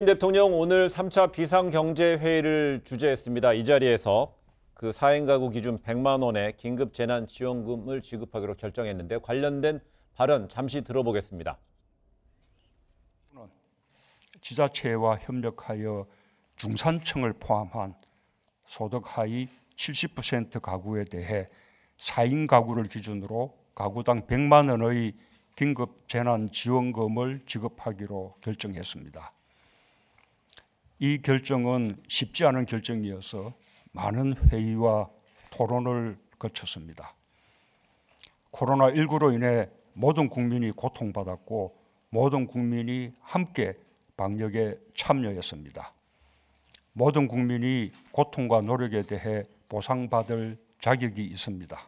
대통령 오늘 3차 비상경제회의를 주재했습니다. 이 자리에서 그 4인 가구 기준 100만 원의 긴급 재난지원금을 지급하기로 결정했는데 관련된 발언 잠시 들어보겠습니다. 지자체와 협력하여 중산층을 포함한 소득 하위 70% 가구에 대해 4인 가구를 기준으로 가구당 100만 원의 긴급 재난지원금을 지급하기로 결정했습니다. 이 결정은 쉽지 않은 결정이어서 많은 회의와 토론을 거쳤습니다. 코로나19로 인해 모든 국민이 고통받았고 모든 국민이 함께 방역에 참여했습니다. 모든 국민이 고통과 노력에 대해 보상받을 자격이 있습니다.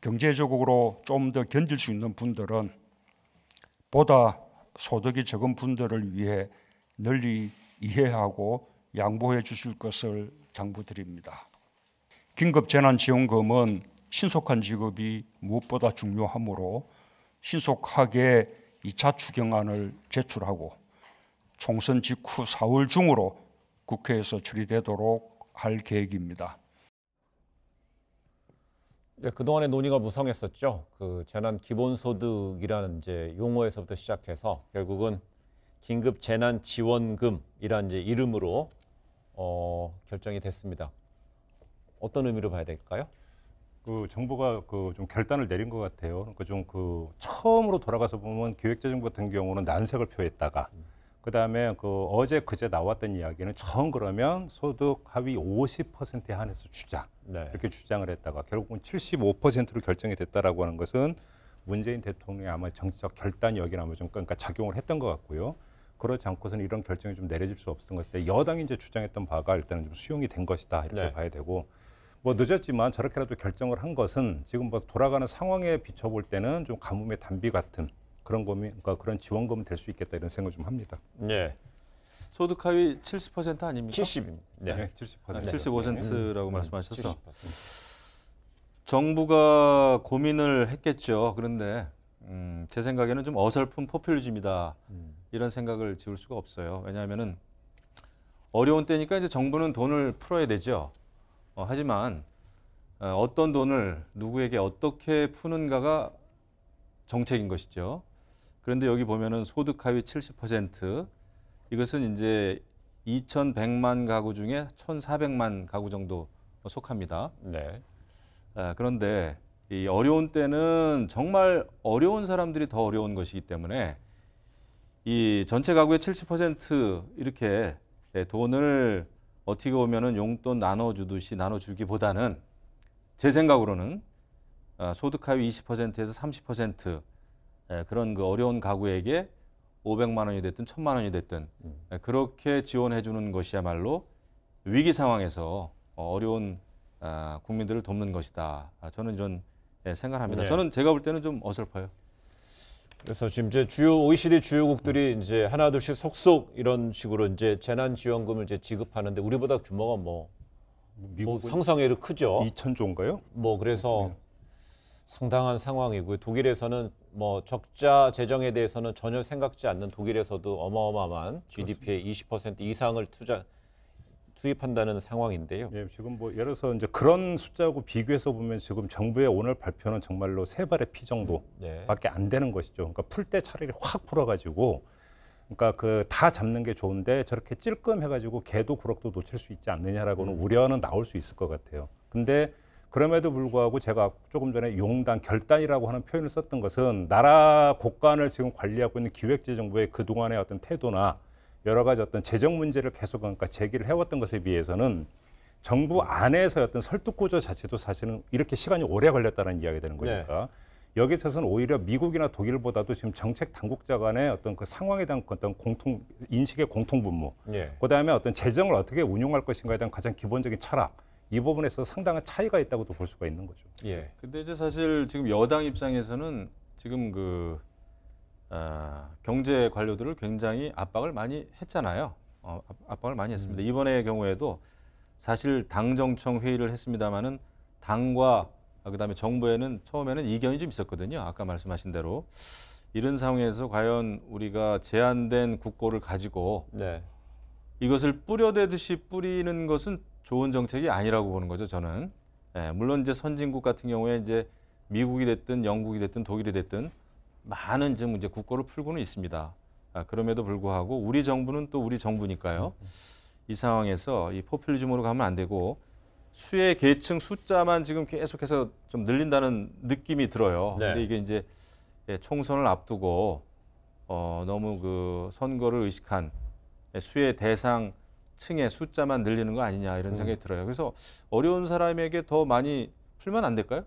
경제적으로 좀 더 견딜 수 있는 분들은 보다 소득이 적은 분들을 위해 널리 이해하고 양보해 주실 것을 당부드립니다. 긴급재난지원금은 신속한 지급이 무엇보다 중요하므로 신속하게 2차 추경안을 제출하고 총선 직후 4월 중으로 국회에서 처리되도록 할 계획입니다. 네, 그동안의 논의가 무성했었죠. 그 재난 기본소득이라는 이제 용어에서부터 시작해서 결국은 긴급 재난 지원금이라는 이제 이름으로 결정이 됐습니다. 어떤 의미로 봐야 될까요? 그 정부가 좀 결단을 내린 것 같아요. 그러니까 처음으로 돌아가서 보면 기획재정부 같은 경우는 난색을 표했다가 그다음에 어제 그제 나왔던 이야기는 처음 그러면 소득 하위 50%에 한해서 주자 이렇게 주장을 했다가 결국은 75%로 결정이 됐다라고 하는 것은 문재인 대통령이 아마 정치적 결단이 여기는 아마 좀 그러니까 작용을 했던 것 같고요. 그렇지 않고서는 이런 결정이 좀 내려질 수 없었던 것 같아요. 여당이 이제 주장했던 바가 일단은 좀 수용이 된 것이다 이렇게 봐야 되고 뭐 늦었지만 저렇게라도 결정을 한 것은 지금 뭐 돌아가는 상황에 비춰볼 때는 좀 가뭄의 단비 같은 그런 그러니까 그런 지원금이 될 수 있겠다 이런 생각을 좀 합니다. 네. 소득 하위 70% 아닙니까? 70입니다. 네, 70%. 75%라고 말씀하셔서 70%. 정부가 고민을 했겠죠. 그런데 제 생각에는 좀 어설픈 포퓰리즘이다. 이런 생각을 지울 수가 없어요. 왜냐하면은 어려운 때니까 이제 정부는 돈을 풀어야 되죠. 하지만 어떤 돈을 누구에게 어떻게 푸는가가 정책인 것이죠. 그런데 여기 보면은 소득 하위 70% 이것은 이제 2,100만 가구 중에 1,400만 가구 정도 속합니다. 네. 그런데 이 어려운 때는 정말 어려운 사람들이 더 어려운 것이기 때문에 이 전체 가구의 70% 이렇게 돈을 어떻게 보면은 용돈 나눠주듯이 나눠주기보다는 제 생각으로는 소득 하위 20%에서 30% 그런 그 어려운 가구에게 500만 원이 됐든 1,000만 원이 됐든 그렇게 지원해 주는 것이야말로 위기 상황에서 어려운 국민들을 돕는 것이다. 저는 이런 생각합니다. 네. 저는 제가 볼 때는 좀 어설퍼요. 그래서 지금 이제 주요 OECD 주요국들이 이제 하나둘씩 속속 이런 식으로 이제 재난지원금을 이제 지급하는데 우리보다 규모가 뭐 상상외로 크죠. 2,000조인가요? 뭐 그래서 상당한 상황이고요. 독일에서는 뭐 적자 재정에 대해서는 전혀 생각지 않는 독일에서도 어마어마한 GDP의 20% 이상을 투입한다는 상황인데요. 예, 지금 뭐 예를 들어서 이제 그런 숫자하고 비교해서 보면 지금 정부의 오늘 발표는 정말로 세 발의 피 정도밖에 안 되는 것이죠. 그러니까 풀 때 차라리 확 풀어가지고, 그러니까 다 잡는 게 좋은데 저렇게 찔끔해가지고 개도 구럭도 놓칠 수 있지 않느냐라고는 우려는 나올 수 있을 것 같아요. 근데 그럼에도 불구하고 제가 조금 전에 용단, 결단이라고 하는 표현을 썼던 것은 나라 국간을 지금 관리하고 있는 기획재정부의 그동안의 어떤 태도나 여러 가지 어떤 재정 문제를 계속 그러니까 제기를 해왔던 것에 비해서는 정부 안에서의 어떤 설득 구조 자체도 사실은 이렇게 시간이 오래 걸렸다는 이야기가 되는 거니까 여기에 있어서는 오히려 미국이나 독일보다도 지금 정책 당국자 간의 어떤 그 상황에 대한 어떤 인식의 공통분모, 그다음에 어떤 재정을 어떻게 운용할 것인가에 대한 가장 기본적인 철학, 이 부분에서 상당한 차이가 있다고도 볼 수가 있는 거죠. 예. 근데 이제 사실 지금 여당 입장에서는 지금 경제 관료들을 굉장히 압박을 많이 했잖아요. 압박을 많이 했습니다. 이번의 경우에도 사실 당정청 회의를 했습니다마는 당과 그다음에 정부에는 처음에는 이견이 좀 있었거든요. 아까 말씀하신 대로 이런 상황에서 과연 우리가 제한된 국고를 가지고 네. 이것을 뿌려대듯이 뿌리는 것은 좋은 정책이 아니라고 보는 거죠, 저는. 예, 물론 이제 선진국 같은 경우에 이제 미국이 됐든 영국이 됐든 독일이 됐든 많은 지금 이제 국고를 풀고는 있습니다. 그럼에도 불구하고 우리 정부는 또 우리 정부니까요. 이 상황에서 이 포퓰리즘으로 가면 안 되고 수혜 계층 숫자만 지금 계속해서 좀 늘린다는 느낌이 들어요. 네. 근데 이게 이제 총선을 앞두고 너무 그 선거를 의식한 수혜 대상 층의 숫자만 늘리는 거 아니냐 이런 생각이 들어요. 그래서 어려운 사람에게 더 많이 풀면 안 될까요?